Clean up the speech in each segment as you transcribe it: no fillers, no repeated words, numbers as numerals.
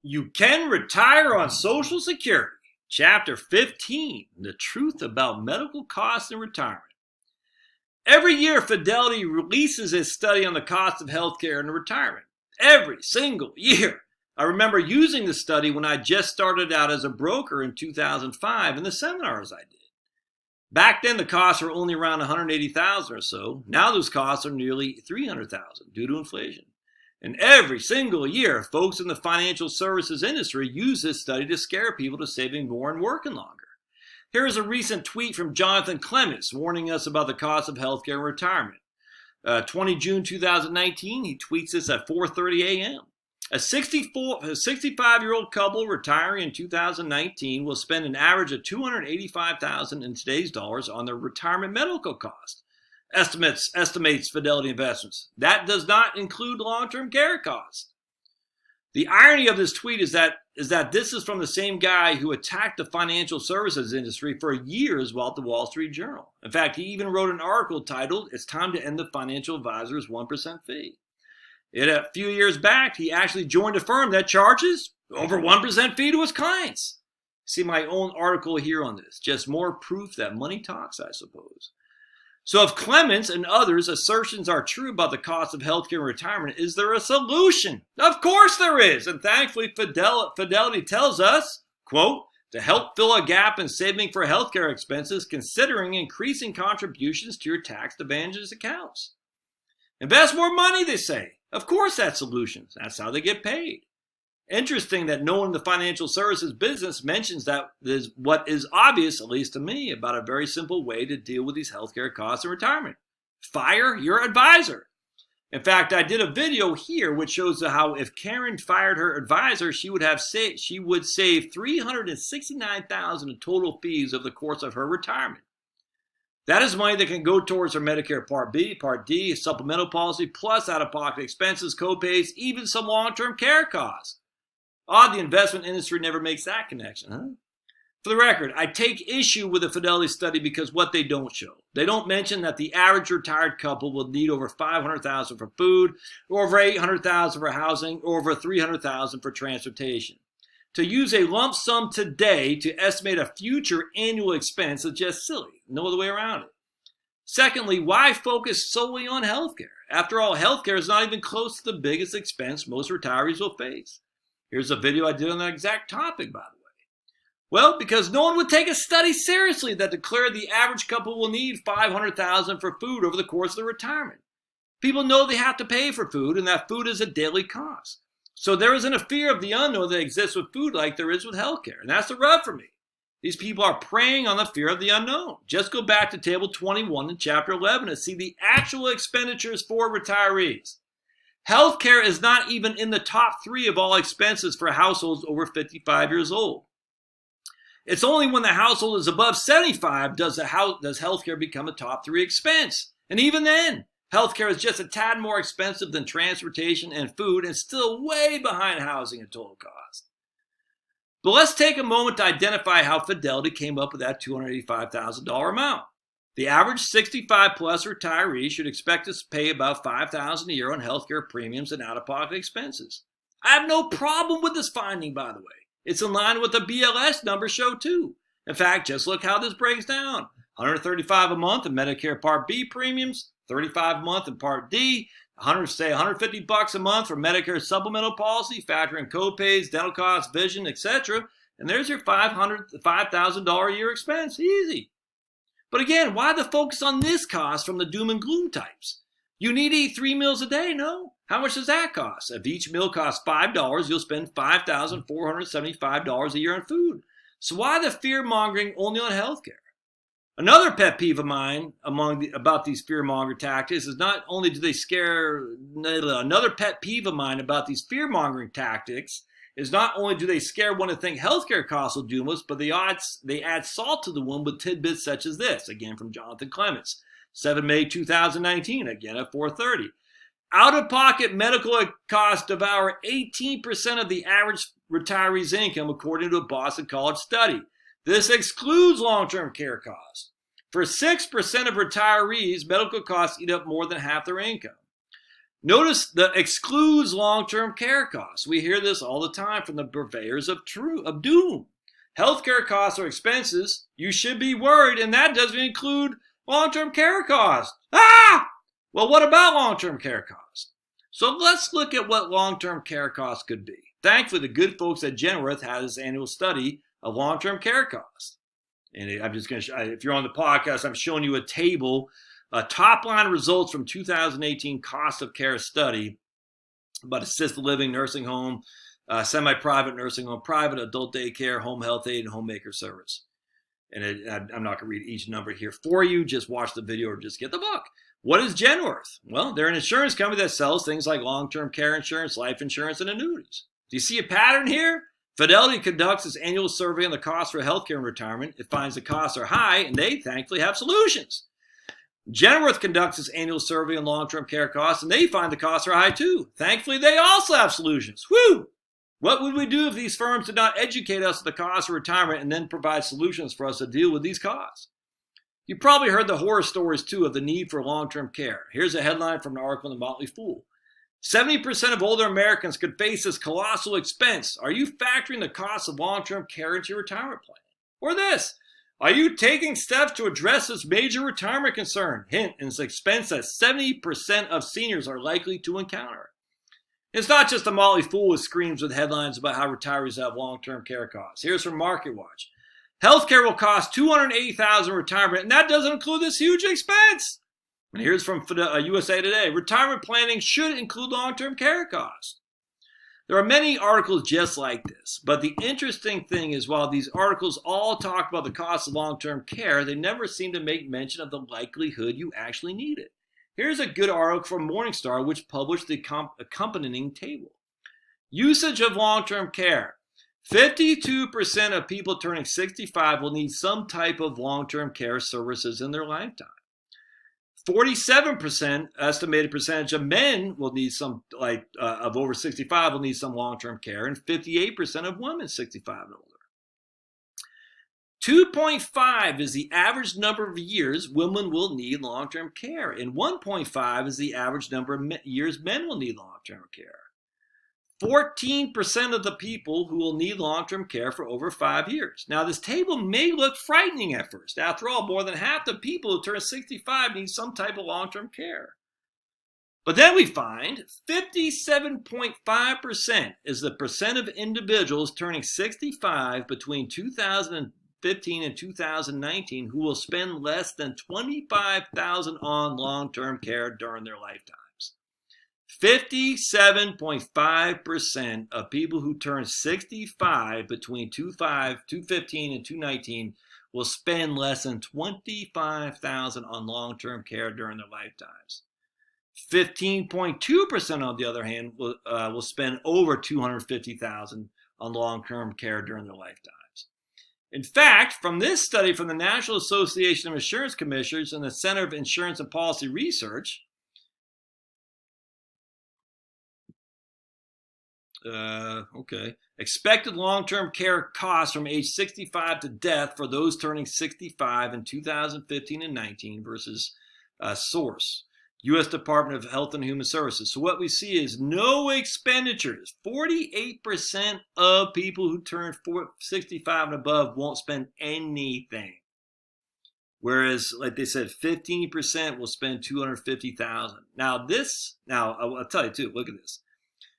You can retire on Social Security. Chapter 15, The Truth About Medical Costs in Retirement. Every year, Fidelity releases its study on the cost of healthcare in retirement. Every single year. I remember using the study when I just started out as a broker in 2005 in the seminars I did. Back then, the costs were only around $180,000 or so. Now those costs are nearly $300,000 due to inflation. And every single year, folks in the financial services industry use this study to scare people to saving more and working longer. Here is a recent tweet from Jonathan Clements warning us about the cost of healthcare and retirement. 20 June 2019, he tweets this at 4:30 a.m. A 65-year-old couple retiring in 2019 will spend an average of $285,000 in today's dollars on their retirement medical costs. Estimates Fidelity Investments. That does not include long-term care costs. The irony of this tweet is that this is from the same guy who attacked the financial services industry for years while at the Wall Street Journal. In fact, he even wrote an article titled, "It's Time to End the Financial Advisor's 1% Fee." A few years back, he actually joined a firm that charges over 1% fee to his clients. See my own article here on this. Just more proof that money talks, I suppose. So if Clements and others' assertions are true about the cost of healthcare and retirement, is there a solution? Of course there is. And thankfully, Fidelity tells us, quote, to help fill a gap in saving for healthcare expenses, considering increasing contributions to your tax advantages accounts. Invest more money, they say. Of course that's solutions. That's how they get paid. Interesting that no one in the financial services business mentions that is what is obvious, at least to me, about a very simple way to deal with these healthcare costs in retirement. Fire your advisor. In fact, I did a video here which shows how if Karen fired her advisor, she would save $369,000 in total fees over the course of her retirement. That is money that can go towards her Medicare Part B, Part D, supplemental policy, plus out-of-pocket expenses, co-pays, even some long-term care costs. Odd the investment industry never makes that connection, huh? For the record, I take issue with the Fidelity study because what they don't show. They don't mention that the average retired couple will need over $500,000 for food, or over $800,000 for housing, or over $300,000 for transportation. To use a lump sum today to estimate a future annual expense is just silly. No other way around it. Secondly, why focus solely on healthcare? After all, healthcare is not even close to the biggest expense most retirees will face. Here's a video I did on that exact topic, by the way. Well, because no one would take a study seriously that declared the average couple will need $500,000 for food over the course of their retirement. People know they have to pay for food, and that food is a daily cost. So there isn't a fear of the unknown that exists with food like there is with healthcare, and that's the rub for me. These people are preying on the fear of the unknown. Just go back to Table 21 in Chapter 11 to see the actual expenditures for retirees. Healthcare is not even in the top 3 of all expenses for households over 55 years old. It's only when the household is above 75 does healthcare become a top 3 expense. And even then, healthcare is just a tad more expensive than transportation and food and still way behind housing in total cost. But let's take a moment to identify how Fidelity came up with that $285,000 amount. The average 65-plus retiree should expect to pay about $5,000 a year on healthcare premiums and out-of-pocket expenses. I have no problem with this finding, by the way. It's in line with the BLS numbers show, too. In fact, just look how this breaks down. $135 a month in Medicare Part B premiums, $35 a month in Part D, $150 a month for Medicare supplemental policy, factoring co-pays, dental costs, vision, etc. And there's your $5,000 a year expense. Easy. But again, why the focus on this cost from the doom and gloom types? You need to eat 3 meals a day, no? How much does that cost? If each meal costs $5, you'll spend $5,475 a year on food. So why the fear-mongering only on healthcare? Another pet peeve of mine about these fear-mongering tactics is not only do they scare one to think healthcare costs will doom us, but they add salt to the wound with tidbits such as this, again from Jonathan Clements, 7 May 2019, again at 4:30. Out-of-pocket medical costs devour 18% of the average retiree's income, according to a Boston College study. This excludes long-term care costs. For 6% of retirees, medical costs eat up more than half their income. Notice the excludes long-term care costs. We hear this all the time from the purveyors of doom. Healthcare costs are expenses. You should be worried, and that doesn't include long-term care costs. Well, what about long-term care costs? So let's look at what long-term care costs could be. Thankfully, the good folks at Genworth had this annual study of long-term care costs. And I'm just going to, if you're on the podcast, I'm showing you a table, top-line results from 2018 cost of care study about assisted living, nursing home, semi-private nursing home, private adult daycare, home health aid, and homemaker service. And I'm not going to read each number here for you. Just watch the video or just get the book. What is Genworth? Well, they're an insurance company that sells things like long-term care insurance, life insurance, and annuities. Do you see a pattern here? Fidelity conducts its annual survey on the cost for healthcare and retirement. It finds the costs are high, and they thankfully have solutions. Genworth conducts its annual survey on long-term care costs, and they find the costs are high too. Thankfully, they also have solutions. Woo! What would we do if these firms did not educate us on the cost of retirement and then provide solutions for us to deal with these costs? You probably heard the horror stories too of the need for long-term care. Here's a headline from an article in the Motley Fool. 70% of older Americans could face this colossal expense. Are you factoring the cost of long-term care into your retirement plan? Or this, are you taking steps to address this major retirement concern? Hint, it's an expense that 70% of seniors are likely to encounter. It's not just a Motley Fool with screams with headlines about how retirees have long-term care costs. Here's from MarketWatch. Healthcare will cost $280,000 in retirement, and that doesn't include this huge expense. And here's from USA Today. Retirement planning should include long-term care costs. There are many articles just like this, but the interesting thing is while these articles all talk about the cost of long-term care, they never seem to make mention of the likelihood you actually need it. Here's a good article from Morningstar, which published the accompanying table. Usage of long-term care. 52% of people turning 65 will need some type of long-term care services in their lifetime. 47% estimated percentage of men will need some, of over 65 will need some long-term care, and 58% of women 65 and older. 2.5 is the average number of years women will need long-term care, and 1.5 is the average number of years men will need long-term care. 14% of the people who will need long-term care for over 5 years. Now, this table may look frightening at first. After all, more than half the people who turn 65 need some type of long-term care. But then we find 57.5% is the percent of individuals turning 65 between 2015 and 2019 who will spend less than $25,000 on long-term care during their lifetime. 57.5% of people who turn 65 between 2015 and 2019 will spend less than $25,000 on long-term care during their lifetimes. 15.2%, on the other hand, will spend over $250,000 on long-term care during their lifetimes. In fact, from this study from the National Association of Insurance Commissioners and the Center of Insurance and Policy Research, expected long-term care costs from age 65 to death for those turning 65 in 2015 and 19 versus source, U.S. Department of Health and Human Services. So what we see is no expenditures. 48% of people who turn 65 and above won't spend anything. Whereas, like they said, 15% will spend $250,000. Now I'll tell you too, look at this.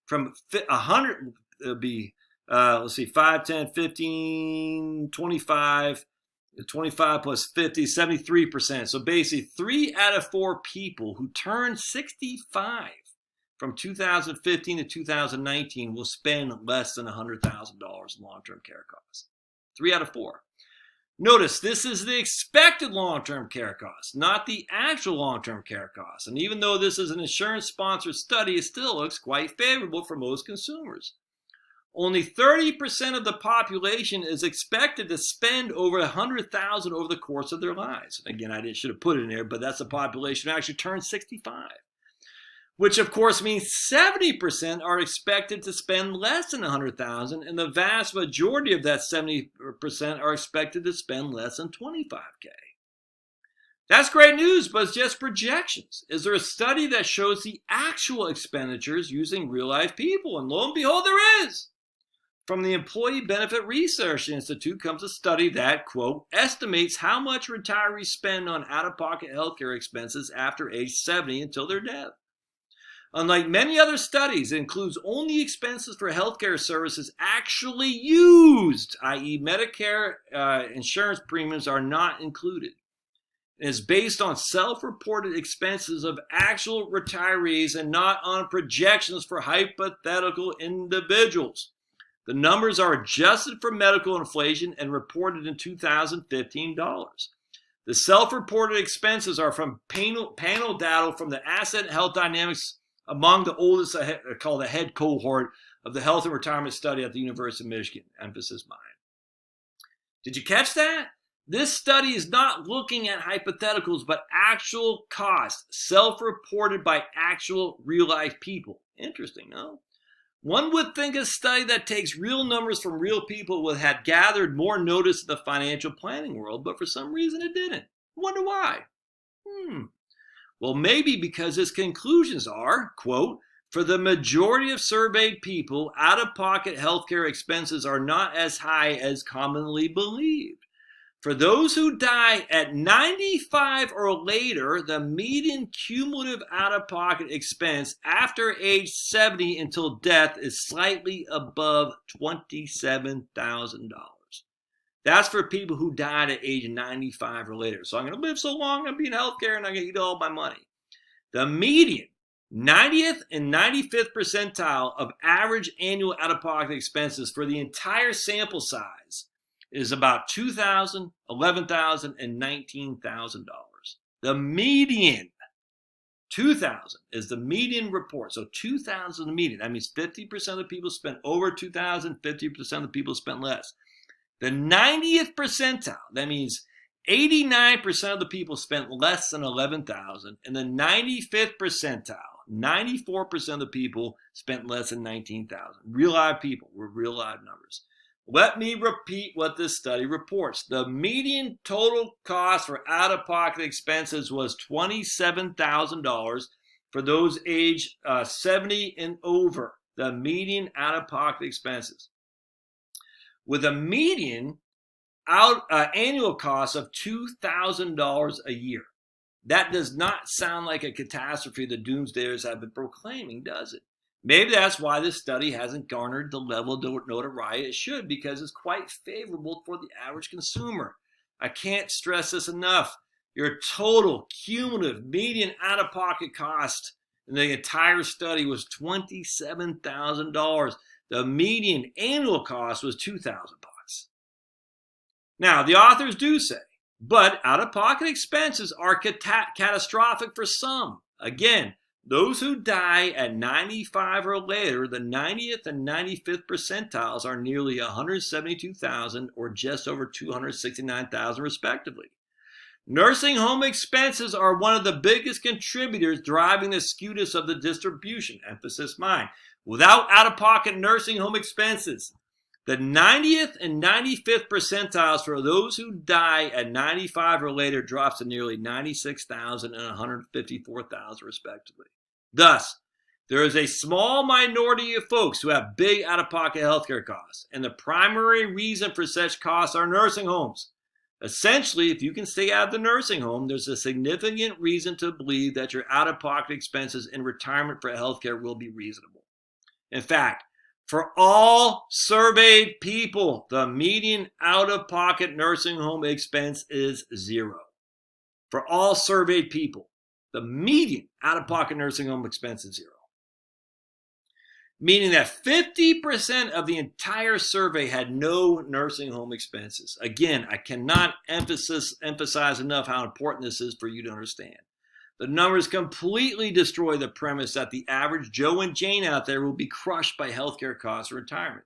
From 100, it'll be, 5, 10, 15, 25, 25 plus 50, 73%. So basically 3 out of 4 people who turn 65 from 2015 to 2019 will spend less than $100,000 in long-term care costs. 3 out of 4. Notice this is the expected long-term care cost, not the actual long-term care cost. And even though this is an insurance-sponsored study, it still looks quite favorable for most consumers. Only 30% of the population is expected to spend over $100,000 over the course of their lives. Again, I should have put it in there, but that's the population who actually turns 65. Which of course means 70% are expected to spend less than $100,000, and the vast majority of that 70% are expected to spend less than $25,000. That's great news, but it's just projections. Is there a study that shows the actual expenditures using real-life people? And lo and behold, there is. From the Employee Benefit Research Institute comes a study that, quote, estimates how much retirees spend on out-of-pocket healthcare expenses after age 70 until their death. Unlike many other studies, it includes only expenses for healthcare services actually used, i.e. Medicare insurance premiums are not included. It is based on self-reported expenses of actual retirees and not on projections for hypothetical individuals. The numbers are adjusted for medical inflation and reported in 2015 dollars. The self-reported expenses are from panel data from the Asset and Health Dynamics among the oldest, called the head cohort of the Health and Retirement Study at the University of Michigan, emphasis mine. Did you catch that? This study is not looking at hypotheticals, but actual costs, self-reported by actual real-life people. Interesting, no? One would think a study that takes real numbers from real people would have gathered more notice in the financial planning world, but for some reason it didn't. Wonder why? Well, maybe because its conclusions are, quote, for the majority of surveyed people, out-of-pocket healthcare expenses are not as high as commonly believed. For those who die at 95 or later, the median cumulative out-of-pocket expense after age 70 until death is slightly above $27,000. That's for people who died at age 95 or later. So I'm going to live so long, I'm going to be in healthcare, and I'm going to eat all my money. The median 90th and 95th percentile of average annual out-of-pocket expenses for the entire sample size is about $2,000, $11,000, and $19,000. The median, 2,000 is the median report. So 2,000 is the median. That means 50% of the people spent over 2,000, 50% of the people spent less. The 90th percentile, that means 89% of the people spent less than 11,000, and the 95th percentile, 94% of the people spent less than 19,000. Real live people with real live numbers. Let me repeat what this study reports. The median total cost for out-of-pocket expenses was $27,000 for those age 70 and over. The median out-of-pocket expenses, with a median annual cost of $2,000 a year. That does not sound like a catastrophe the doomsdayers have been proclaiming, does it? Maybe that's why this study hasn't garnered the level of notoriety it should, because it's quite favorable for the average consumer. I can't stress this enough. Your total cumulative median out-of-pocket cost in the entire study was $27,000. The median annual cost was $2,000. Now, the authors do say, but out-of-pocket expenses are catastrophic for some. Again, those who die at 95 or later, the 90th and 95th percentiles are nearly 172,000 or just over 269,000 respectively. Nursing home expenses are one of the biggest contributors driving the skewness of the distribution, emphasis mine. Without out-of-pocket nursing home expenses, the 90th and 95th percentiles for those who die at 95 or later drops to nearly 96,000 and 154,000 respectively. Thus, there is a small minority of folks who have big out-of-pocket healthcare costs, and the primary reason for such costs are nursing homes. Essentially, if you can stay out of the nursing home, there's a significant reason to believe that your out-of-pocket expenses in retirement for healthcare will be reasonable. In fact, for all surveyed people, the median out-of-pocket nursing home expense is zero. For all surveyed people, the median out-of-pocket nursing home expense is zero. Meaning that 50% of the entire survey had no nursing home expenses. Again, I cannot emphasize enough how important this is for you to understand. The numbers completely destroy the premise that the average Joe and Jane out there will be crushed by healthcare costs or retirement.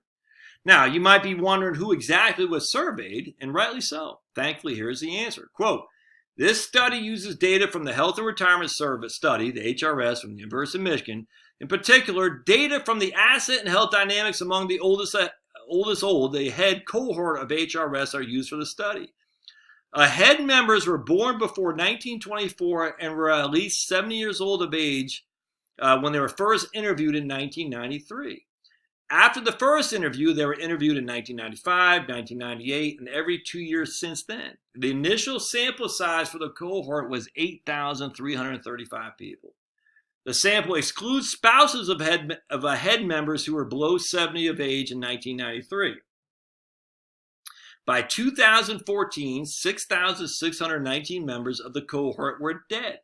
Now, you might be wondering who exactly was surveyed, and rightly so. Thankfully, here's the answer. Quote, this study uses data from the Health and Retirement Service Study, the HRS, from the University of Michigan. In particular, data from the Asset and Health Dynamics among the oldest, the head cohort of HRS are used for the study. HEAD members were born before 1924 and were at least 70 years old of age when they were first interviewed in 1993. After the first interview, they were interviewed in 1995, 1998, and every 2 years since then. The initial sample size for the cohort was 8,335 people. The sample excludes spouses of HEAD members who were below 70 of age in 1993. By 2014, 6,619 members of the cohort were dead.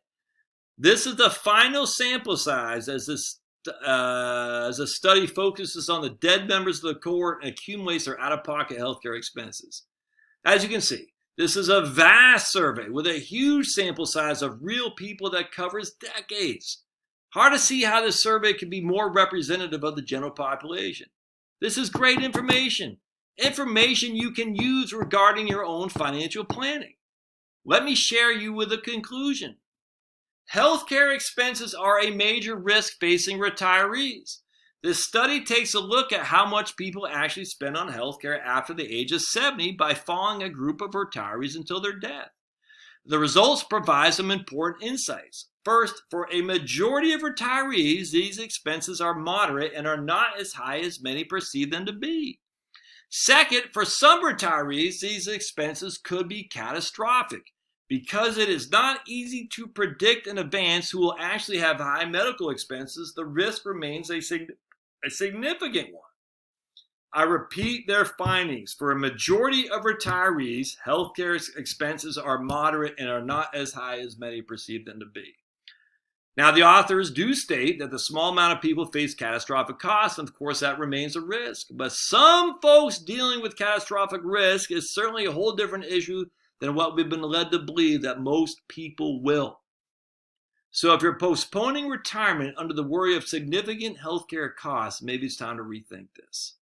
This is the final sample size as the study focuses on the dead members of the cohort and accumulates their out-of-pocket healthcare expenses. As you can see, this is a vast survey with a huge sample size of real people that covers decades. Hard to see how this survey can be more representative of the general population. This is great information. Information you can use regarding your own financial planning. Let me share you with a conclusion. Healthcare expenses are a major risk facing retirees. This study takes a look at how much people actually spend on healthcare after the age of 70 by following a group of retirees until their death. The results provide some important insights. First, for a majority of retirees, these expenses are moderate and are not as high as many perceive them to be. Second, for some retirees, these expenses could be catastrophic. Because it is not easy to predict in advance who will actually have high medical expenses, the risk remains a significant one. I repeat their findings. For a majority of retirees, healthcare expenses are moderate and are not as high as many perceive them to be. Now, the authors do state that the small amount of people face catastrophic costs, and of course that remains a risk. But some folks dealing with catastrophic risk is certainly a whole different issue than what we've been led to believe that most people will. So if you're postponing retirement under the worry of significant healthcare costs, maybe it's time to rethink this.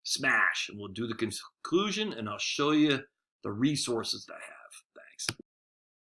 Smash, and we'll do the conclusion, and I'll show you the resources that I have.